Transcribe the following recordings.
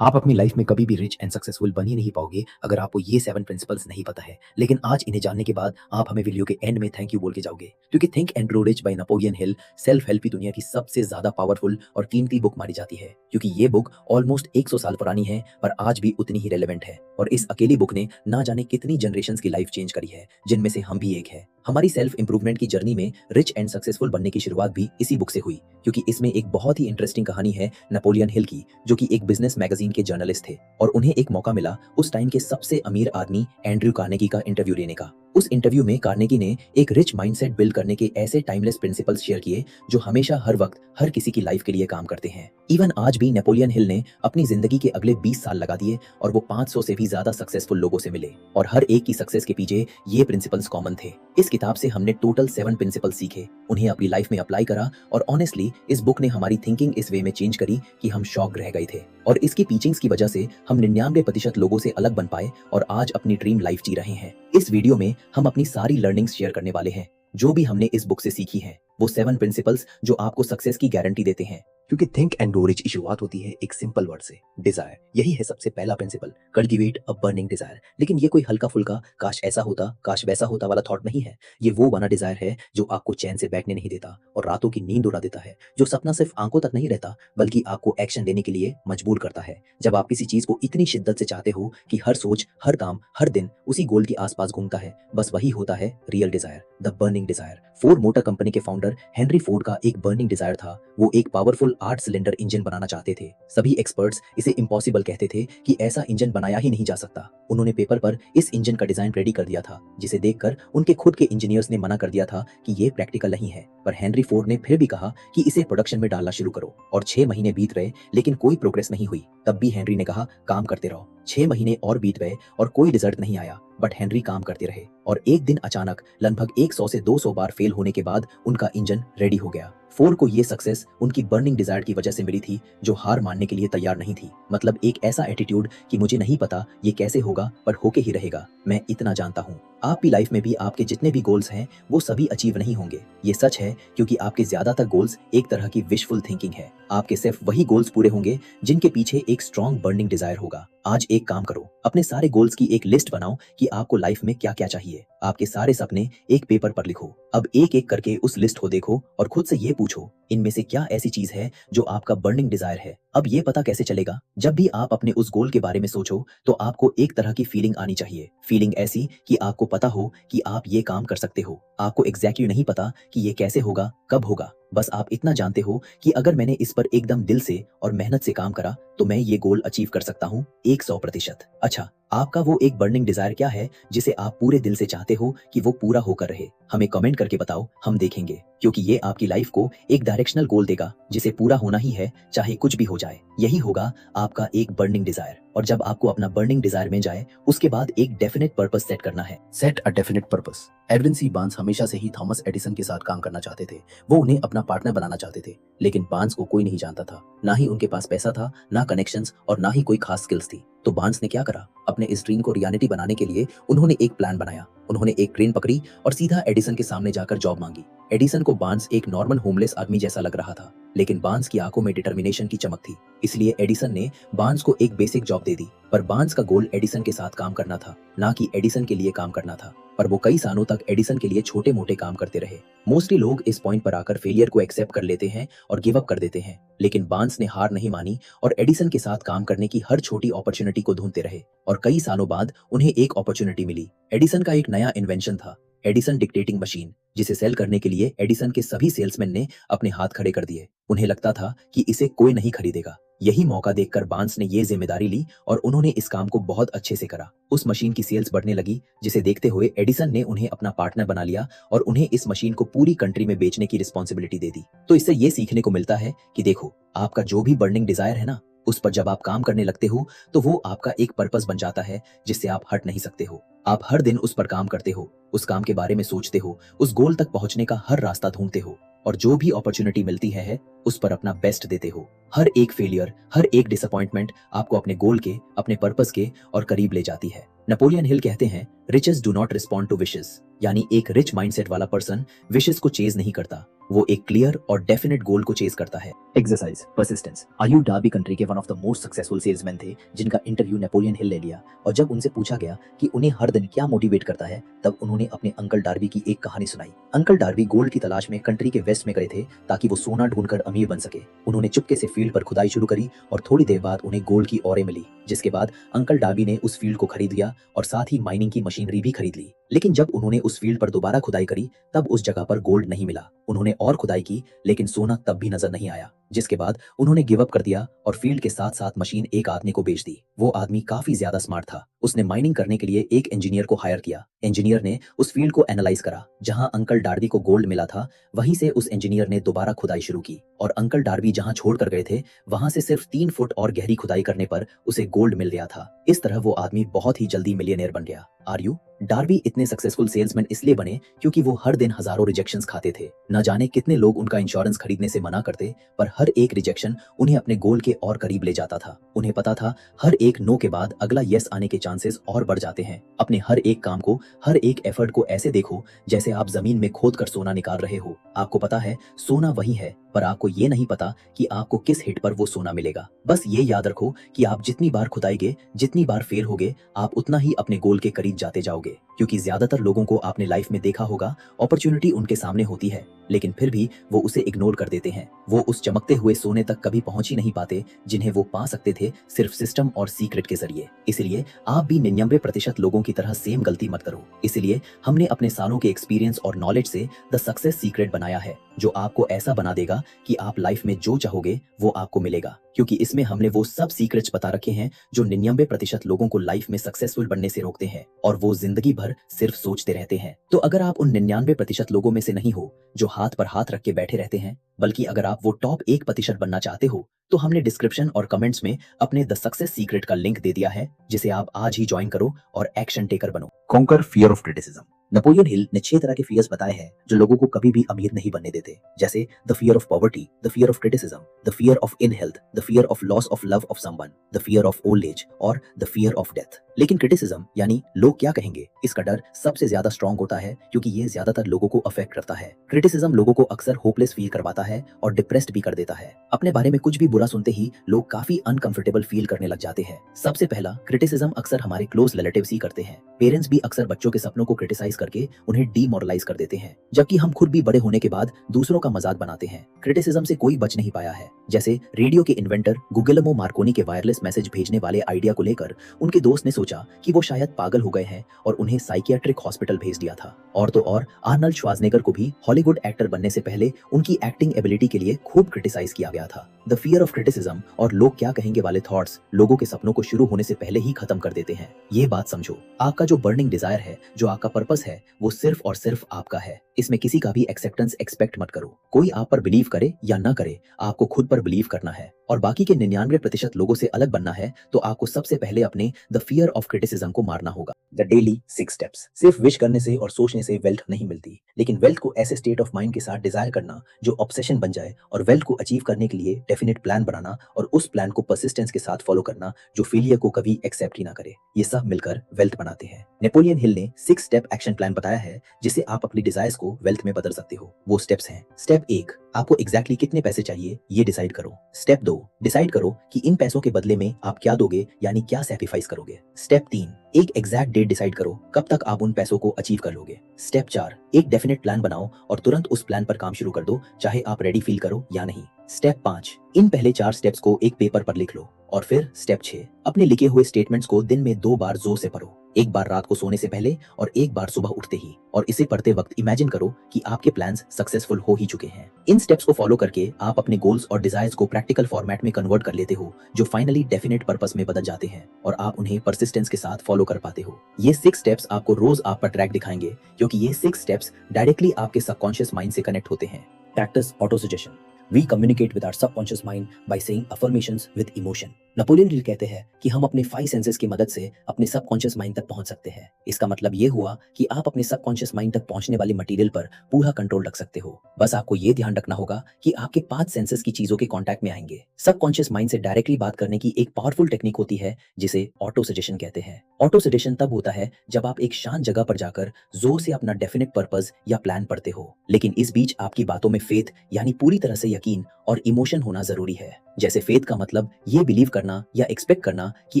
आप अपनी लाइफ में कभी भी रिच एंड सक्सेसफुल बन ही नहीं पाओगे अगर आपको ये 7 प्रिंसिपल्स नहीं पता है। लेकिन आज इन्हें जानने के बाद आप हमें वीडियो के एंड में थैंक यू बोल के जाओगे, क्योंकि think and grow rich by Napoleon Hill self help की दुनिया की सबसे ज्यादा पावरफुल और कीमती बुक मानी जाती है, क्योंकि ये बुक ऑलमोस्ट 100 साल पुरानी है पर आज भी उतनी ही रेलेवेंट है। और इस अकेली बुक ने ना जाने कितनी जनरेशंस की लाइफ चेंज करी है, जिनमें से हम भी एक है। हमारी सेल्फ इंप्रूवमेंट की जर्नी में रिच एंड सक्सेसफुल बनने की शुरुआत भी इसी बुक से हुई, क्योंकि इसमें एक बहुत ही इंटरेस्टिंग कहानी है नेपोलियन हिल की, जो कि एक बिजनेस मैगजीन के जर्नलिस्ट थे और उन्हें एक मौका मिला उस टाइम के सबसे अमीर आदमी एंड्रयू कार्नेगी का इंटरव्यू लेने का। उस इंटरव्यू में कार्नेगी ने एक रिच माइंडसेट बिल्ड करने के ऐसे टाइमलेस प्रिंसिपल्स शेयर किए जो हमेशा हर वक्त हर किसी की लाइफ के लिए काम करते हैं। इवन आज भी नेपोलियन हिल ने अपनी जिंदगी के अगले 20 साल लगा दिए और वो 500 से भी ज्यादा सक्सेसफुल लोगों से मिले, और हर एक की सक्सेस के पीछे ये प्रिंसिपल्स कॉमन थे। इस किताब से हमने टोटल 7 प्रिंसिपल्स सीखे, उन्हें अपनी लाइफ में अप्लाई करा, और ऑनेस्टली इस बुक ने हमारी थिंकिंग इस वे में चेंज करी कि हम शॉक रह गए थे। और इसकी टीचिंग्स की वजह से हम 99% लोगों से अलग बन पाए और आज अपनी ड्रीम लाइफ जी रहे हैं। इस वीडियो में हम अपनी सारी लर्निंग्स शेयर करने वाले हैं, जो भी हमने इस बुक से सीखी है, वो 7 प्रिंसिपल्स जो आपको सक्सेस की गारंटी देते हैं। क्योंकि थिंक एंड ग्रो रिच की शुरुआत होती है एक सिंपल वर्ड से, डिजायर। यही है सबसे पहला principle, cultivate a burning desire. लेकिन ये कोई हल्का फुल्का काश ऐसा होता काश वैसा होता वाला थॉट नहीं है। ये वो वाला डिजायर है जो आपको चैन से बैठने नहीं देता और रातों की नींद उड़ा देता है, जो सपना सिर्फ आंखों तक नहीं रहता बल्कि आपको एक्शन लेने के लिए मजबूर करता है। जब आप किसी चीज को इतनी शिद्दत से चाहते हो कि हर सोच, हर काम, हर दिन उसी गोल के आसपास घूमता है, बस वही होता है real desire, the burning desire. Ford motor company के फाउंडर हेनरी फोर्ड का एक बर्निंग डिजायर था। वो एक पावरफुल 8 सिलेंडर इंजन बनाना चाहते थे। सभी एक्सपर्ट्स इसे इम्पॉसिबल कहते थे कि ऐसा इंजन बनाया ही नहीं जा सकता। उन्होंने पेपर पर इस इंजन का डिजाइन रेडी कर दिया था, जिसे देखकर उनके खुद के इंजीनियर्स ने मना कर दिया था कि ये प्रैक्टिकल नहीं है। पर हेनरी फोर्ड ने फिर भी कहा कि इसे प्रोडक्शन में डालना शुरू करो, और 6 महीने बीत रहे लेकिन कोई प्रोग्रेस नहीं हुई। तब भी हेनरी ने कहा काम करते रहो। 6 महीने और बीत गए और कोई रिजल्ट नहीं आया, बट हेनरी काम करते रहे। और एक दिन अचानक लगभग 100 से 200 बार फेल होने के बाद उनका इंजन रेडी हो गया। फोर्ड को ये सक्सेस उनकी बर्निंग डिजायर की वजह से मिली थी, जो हार मानने के लिए तैयार नहीं थी। मतलब एक ऐसा एटीट्यूड कि मुझे नहीं पता ये कैसे होगा पर होके ही रहेगा, मैं इतना जानता हूँ। आपकी लाइफ में भी आपके जितने भी गोल्स हैं वो सभी अचीव नहीं होंगे। ये सच है, क्योंकि आपके ज्यादातर गोल्स एक तरह की विशफुल थिंकिंग है। आपके सिर्फ वही गोल्स पूरे होंगे जिनके पीछे एक स्ट्रॉन्ग बर्निंग डिजायर होगा। आज एक काम करो, अपने सारे गोल्स की एक लिस्ट बनाओ कि आपको लाइफ में क्या क्या चाहिए। आपके सारे सपने एक पेपर पर लिखो। अब एक एक करके उस लिस्ट को देखो और खुद से ये पूछो, इनमें से क्या ऐसी चीज है जो आपका बर्निंग डिजायर है। अब ये पता कैसे चलेगा? जब भी आप अपने उस गोल के बारे में सोचो तो आपको एक तरह की फीलिंग आनी चाहिए। फीलिंग ऐसी कि आपको पता हो कि आप ये काम कर सकते हो। आपको एग्जैक्टली नहीं पता कि ये कैसे होगा, कब होगा, बस आप इतना जानते हो कि अगर मैंने इस पर एकदम दिल से और मेहनत से काम करा तो मैं ये गोल अचीव कर सकता हूँ 100%। अच्छा, आपका वो एक बर्निंग डिजायर क्या है जिसे आप पूरे दिल से चाहते हो कि वो पूरा होकर रहे? हमें कमेंट करके बताओ, हम देखेंगे, क्योंकि ये आपकी लाइफ को एक डायरेक्शनल गोल देगा जिसे पूरा होना ही है, चाहे कुछ भी हो जाए। यही होगा आपका एक बर्निंग डिजायर। और जब आपको अपना बर्निंग डिजायर मिल जाए, उसके बाद एक डेफिनेट पर्पस सेट करना है। Set a definite purpose. Edwin C Barnes हमेशा से ही थॉमस एडिसन के साथ काम करना चाहते थे। वो उन्हें अपना पार्टनर बनाना चाहते थे, लेकिन बार्न्स को कोई नहीं जानता था। ना ही उनके पास पैसा था, ना कनेक्शंस, और ना ही कोई खास स्किल्स थी। तो बार्न्स ने क्या करा? अपने इस ड्रीम को रियलिटी बनाने के लिए उन्होंने एक प्लान बनाया। उन्होंने एक ट्रेन पकड़ी और सीधा एडिसन के सामने जाकर जॉब मांगी। एडिसन को बार्न्स एक नॉर्मल होमलेस आदमी जैसा लग रहा था, लेकिन बार्न्स की आंखों में डिटर्मिनेशन की चमक थी। इसलिए एडिसन ने बार्न्स को एक बेसिक जॉब दे दी। पर बार्न्स का गोल एडिसन के साथ काम करना था, ना कि एडिसन के लिए काम करना था। पर वो कई सालों तक एडिसन के लिए छोटे मोटे काम करते रहे। मोस्टली लोग इस पॉइंट पर आकर फेलियर को एक्सेप्ट कर लेते हैं और गिव अप कर देते हैं, लेकिन बार्न्स ने हार नहीं मानी और एडिसन के साथ काम करने की हर छोटी अपॉर्चुनिटी को ढूंढते रहे। और कई सालों बाद उन्हें एक अपॉर्चुनिटी मिली। एडिसन का एक नया इन्वेंशन था, एडिसन डिक्टेटिंग मशीन, जिसे सेल करने के लिए एडिसन के सभी सेल्समैन ने अपने हाथ खड़े कर दिए। उन्हें लगता था कि इसे कोई नहीं खरीदेगा। यही मौका देखकर बार्न्स ने ये जिम्मेदारी ली और उन्होंने इस काम को बहुत अच्छे से करा। उस मशीन की सेल्स बढ़ने लगी, जिसे देखते हुए एडिसन ने उन्हें अपना पार्टनर बना लिया और उन्हें इस मशीन को पूरी कंट्री में बेचने की रिस्पॉन्सिबिलिटी दे दी। तो इससे ये सीखने को मिलता है कि देखो, आपका जो भी बर्निंग डिजायर है ना, उस पर जब आप काम करने लगते हो तो वो आपका एक पर्पस बन जाता है जिससे आप हट नहीं सकते हो। आप हर दिन उस पर काम करते हो, उस काम के बारे में सोचते हो, उस गोल तक पहुंचने का हर रास्ता ढूंढते हो, और जो भी अपॉर्चुनिटी मिलती है उस पर अपना बेस्ट देते हो। हर एक फेलियर, हर एक डिसअपॉइंटमेंट आपको अपने गोल के, अपने पर्पस के और करीब ले जाती है। नेपोलियन हिल कहते हैं, riches do not respond to wishes, यानी एक रिच माइंडसेट वाला पर्सन विशेस को चेज नहीं करता, वो एक क्लियर और डेफिनेट गोल को चेज करता है। Exercise persistence. आर्यू डार्बी कंट्री के one of the most successful salesman थे जिनका इंटरव्यू नेपोलियन हिल ले लिया, और जब उनसे पूछा गया कि उन्हें हर दिन क्या मोटिवेट करता है, तब उन्होंने अपने अंकल डार्बी की एक कहानी सुनाई। अंकल डार्बी गोल्ड की तलाश में कंट्री के वेस्ट में गए थे ताकि वो सोना ढूंढकर अमीर बन सके। उन्होंने चुपके से फील्ड पर खुदाई शुरू करी और थोड़ी देर बाद उन्हें गोल्ड की औरें मिली, जिसके बाद अंकल डार्बी ने उस फील्ड को खरीद लिया और साथ ही माइनिंग की मशीनरी भी खरीद ली। लेकिन जब उन्होंने उस फील्ड पर दोबारा खुदाई करी तब उस जगह पर गोल्ड नहीं मिला। उन्होंने और खुदाई की लेकिन सोना तब भी नजर नहीं आया, जिसके बाद उन्होंने गिव अप कर दिया और फील्ड के साथ साथ मशीन एक आदमी को बेच दी। वो आदमी काफी ज्यादा स्मार्ट था। उसने माइनिंग करने के लिए एक इंजीनियर को हायर किया। इंजीनियर ने उस फील्ड को एनालाइज करा। जहां अंकल डार्बी को गोल्ड मिला था वहीं से उस इंजीनियर ने दोबारा खुदाई शुरू की और अंकल डार्बी जहां छोड़ कर गए थे वहां से सिर्फ 3 फुट और गहरी खुदाई करने पर उसे गोल्ड मिल गया था। इस तरह वो आदमी बहुत ही जल्दी मिलियनेयर बन गया। आर्यू डार्बी इतने सक्सेसफुल सेल्समैन इसलिए बने क्योंकि वो हर दिन हजारों रिजेक्शंस खाते थे। न जाने कितने लोग उनका इंश्योरेंस खरीदने से मना करते, पर हर एक रिजेक्शन उन्हें अपने गोल के और करीब ले जाता था। उन्हें पता था हर एक नो के बाद अगला यस आने के चांसेस और बढ़ जाते हैं। अपने हर एक काम को, हर एक एफर्ट को ऐसे देखो जैसे आप जमीन में खोद कर सोना निकाल रहे हो। आपको पता है सोना वही है, पर आपको ये नहीं पता कि आपको किस हिट पर वो सोना मिलेगा। बस ये याद रखो कि आप जितनी बार खुदाएंगे, जितनी बार फेल होगे, आप उतना ही अपने गोल के करीब जाते जाओगे। क्योंकि ज्यादातर लोगों को आपने लाइफ में देखा होगा, अपॉर्चुनिटी उनके सामने होती है लेकिन फिर भी वो उसे इग्नोर कर देते हैं। वो उस चमकते हुए सोने तक कभी पहुंच ही नहीं पाते जिन्हें वो पा सकते थे सिर्फ सिस्टम और सीक्रेट के जरिए। इसलिए आप भी 99% लोगों की तरह सेम गलती मत करो। इसलिए हमने अपने सालों के एक्सपीरियंस और नॉलेज से द सक्सेस सीक्रेट बनाया है, जो आपको ऐसा बना देगा कि आप लाइफ में जो चाहोगे वो आपको मिलेगा। क्योंकि इसमें हमने वो सब सीक्रेट्स बता रखे हैं जो 99% लोगों को लाइफ में सक्सेसफुल बनने से रोकते हैं और वो जिंदगी भर सिर्फ सोचते रहते हैं। तो अगर आप उन 99% लोगों में से नहीं हो जो हाथ पर हाथ रख के बैठे रहते हैं, बल्कि अगर आप वो टॉप 1% बनना चाहते हो, तो हमने डिस्क्रिप्शन और कमेंट्स में अपने द सक्सेस सीक्रेट का लिंक दे दिया है, जिसे आप आज ही ज्वाइन करो और एक्शन टेकर बनो। Conquer fear of criticism. Napoleon Hill ने 6 तरह के फियर्स बताए हैं जो लोगों को कभी भी अमीर नहीं बनने देते, जैसे the fear of poverty, the fear of criticism, the fear of in health, the fear of loss of love of someone, the fear of old age और द फियर ऑफ डेथ। लेकिन क्रिटिसिज्म यानी लोग क्या कहेंगे, इसका डर सबसे ज्यादा स्ट्रॉन्ग होता है क्योंकि ये ज्यादातर लोगों को अफेक्ट करता है। क्रिटिसिज्म लोगों को अक्सर होपलेस फील करवाता है और डिप्रेस्ड भी कर देता है। अपने बारे में कुछ भी बुरा सुनते ही लोग काफी अनकंफर्टेबल फील करने लग जाते हैं। सबसे पहला, क्रिटिसिज्म अक्सर हमारे क्लोज रिलेटिव्स ही करते हैं। पेरेंट्स भी अक्सर बच्चों के सपनों को क्रिटिसाइज करके उन्हें डीमोरलाइज कर देते हैं, जबकि हम खुद भी बड़े होने के बाद दूसरों का मजाक बनाते हैं। क्रिटिसिज्म से कोई बच नहीं पाया है। जैसे रेडियो के इन्वेंटर गुगेलेमो मार्कोनी के वायरलेस मैसेज भेजने वाले आइडिया को लेकर उनके दोस्त ने सोचा कि वो शायद पागल हो गए हैं और उन्हें साइकियाट्रिक हॉस्पिटल भेज दिया था। और तो और आर्नल्ड श्वार्ज़नेगर को भी हॉलीवुड एक्टर बनने से पहले उनकी एक्टिंग एबिलिटी के लिए खूब क्रिटिसाइज किया गया था। द फियर ऑफ क्रिटिसिज्म और लोग क्या कहेंगे वाले थॉट्स लोगों के सपनों को शुरू होने से पहले ही खत्म कर देते हैं। ये बात समझो, आपका जो बर्निंग डिजायर है, जो आपका पर्पस है, वो सिर्फ और सिर्फ आपका है। इसमें किसी का भी एक्सेप्टेंस एक्सपेक्ट मत करो। कोई आप पर बिलीव करे या ना करे, आपको खुद पर बिलीव करना है और बाकी के 99% लोगों से अलग बनना है, तो आपको सबसे पहले अपने द फियर ऑफ क्रिटिसिज्म को मारना होगा। The daily 6 steps. सिर्फ विश करने से और सोचने से वेल्थ नहीं मिलती, लेकिन वेल्थ को ऐसे स्टेट ऑफ माइंड के साथ डिजायर करना जो ऑब्सेशन बन जाए, और वेल्थ को अचीव करने के लिए डेफिनेट प्लान बनाना और उस प्लान को परसिस्टेंस के साथ फॉलो करना जो फेलियर को कभी एक्सेप्ट ही ना करे। ये सब मिलकर वेल्थ बनाते हैं। नेपोलियन हिल ने 6 स्टेप एक्शन प्लान बताया है जिसे आप अपनी डिजायर्स को वेल्थ में बदल सकते हो। वो स्टेप्स हैं। स्टेप 1, आपको एग्जैक्टली कितने पैसे चाहिए ये डिसाइड करो। स्टेप 2, डिसाइड करो कि इन पैसों के बदले में आप क्या दोगे, यानी क्या सैक्रिफाइस करोगे। स्टेप 3, एक एग्जैक्ट डेट डिसाइड करो कब तक आप उन पैसों को अचीव कर लोगे। स्टेप 4, एक डेफिनेट प्लान बनाओ और तुरंत उस प्लान पर काम शुरू कर दो, चाहे आप रेडी फील करो या नहीं। स्टेप 5, इन पहले 4 स्टेप्स को एक पेपर पर लिख लो। और फिर स्टेप 6, अपने लिखे हुए स्टेटमेंट्स को दिन में 2 बार जोर से पढ़ो, एक बार रात को सोने से पहले और एक बार सुबह उठते ही। और इसे पढ़ते वक्त इमेजिन करो कि आपके प्लान्स सक्सेसफुल हो ही चुके हैं। इन स्टेप्स को फॉलो करके आप अपने गोल्स और डिजायर्स को प्रैक्टिकल फॉर्मेट में कन्वर्ट कर लेते हो, जो फाइनली डेफिनेट पर्पस में बदल जाते हैं और आप उन्हें परसिस्टेंस के साथ फॉलो कर पाते हो। ये 6 स्टेप्स आपको रोज आप पर ट्रैक दिखाएंगे, क्योंकि ये 6 स्टेप्स डायरेक्टली आपके सबकॉन्शियस माइंड से कनेक्ट होते हैं। Practice auto suggestion. We communicate with our subconscious mind by saying affirmations with emotion. Napoleon Hill कहते हैं कि हम अपने 5 सेंसेस की मदद से अपने सबकॉन्शियस माइंड तक पहुंच सकते हैं। इसका मतलब ये हुआ कि आप अपने सबकॉन्शियस माइंड तक पहुंचने वाली मटेरियल पर पूरा कंट्रोल रख सकते हो। बस आपको ये ध्यान रखना होगा कि आपके 5 सेंसेस की चीजों के कांटेक्ट में आएंगे। सबकॉन्शियस माइंड से डायरेक्टली बात करने की एक पावरफुल टेक्निक होती है जिसे ऑटो सजेशन कहते हैं। ऑटो सजेशन तब होता है जब आप एक शांत जगह पर जाकर जोर से अपना डेफिनेट पर्पस या प्लान पढ़ते हो, लेकिन इस बीच आपकी बातों में फेथ यानी पूरी तरह से यकीन और इमोशन होना जरूरी है। जैसे फेथ का मतलब ये बिलीव करना या एक्सपेक्ट करना कि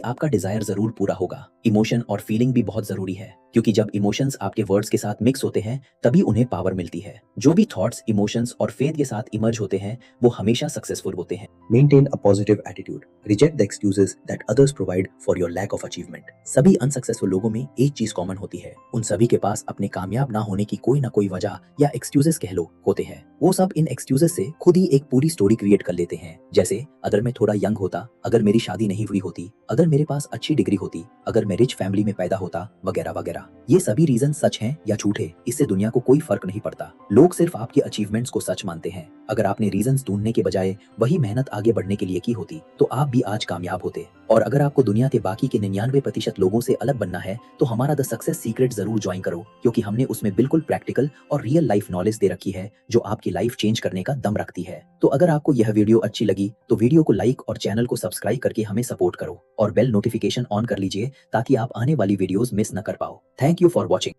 आपका डिजायर जरूर पूरा होगा। इमोशन और फीलिंग भी बहुत जरूरी है, क्योंकि जब इमोशंस आपके वर्ड्स के साथ मिक्स होते हैं तभी उन्हें पावर मिलती है। जो भी थॉट्स, इमोशंस और फेथ के साथ इमर्ज होते हैं वो हमेशा सक्सेसफुल होते हैं। Maintain a positive attitude, reject the excuses that others provide for your lack of achievement. सभी अनसक्सेसफुल लोगों में एक चीज कॉमन होती है, उन सभी के पास अपने कामयाब ना होने की कोई ना कोई वजह या एक्सक्यूजेस कह लो होते हैं। वो सब इन एक्सक्यूजेस से खुद ही एक पूरी स्टोरी क्रिएट कर लेते हैं, जैसे अगर मैं थोड़ा यंग होता, अगर मेरी शादी नहीं हुई होती, अगर मेरे पास अच्छी डिग्री होती, अगर मैं रिच फैमिली में पैदा होता, वगैरह वगैरह। ये सभी रीजन सच हैं या झूठे, इससे दुनिया को कोई फर्क नहीं पड़ता। लोग सिर्फ आपके अचीवमेंट्स को सच मानते हैं। अगर आपने रीजंस ढूंढने के बजाय वही मेहनत आगे बढ़ने के लिए की होती तो आप भी आज कामयाब होते। और अगर आपको दुनिया के बाकी के 99% लोगों से अलग बनना है तो हमारा द सक्सेस सीक्रेट जरूर ज्वाइन करो, क्योंकि हमने उसमें बिल्कुल प्रैक्टिकल और रियल लाइफ नॉलेज दे रखी है जो आपकी लाइफ चेंज करने का दम रखती है। तो अगर आपको यह वीडियो अच्छी लगी तो वीडियो को लाइक और चैनल को सब्सक्राइब करके हमें सपोर्ट करो और बेल नोटिफिकेशन ऑन कर लीजिए ताकि आप आने वाली वीडियोस मिस न कर पाओ। Thank you for watching.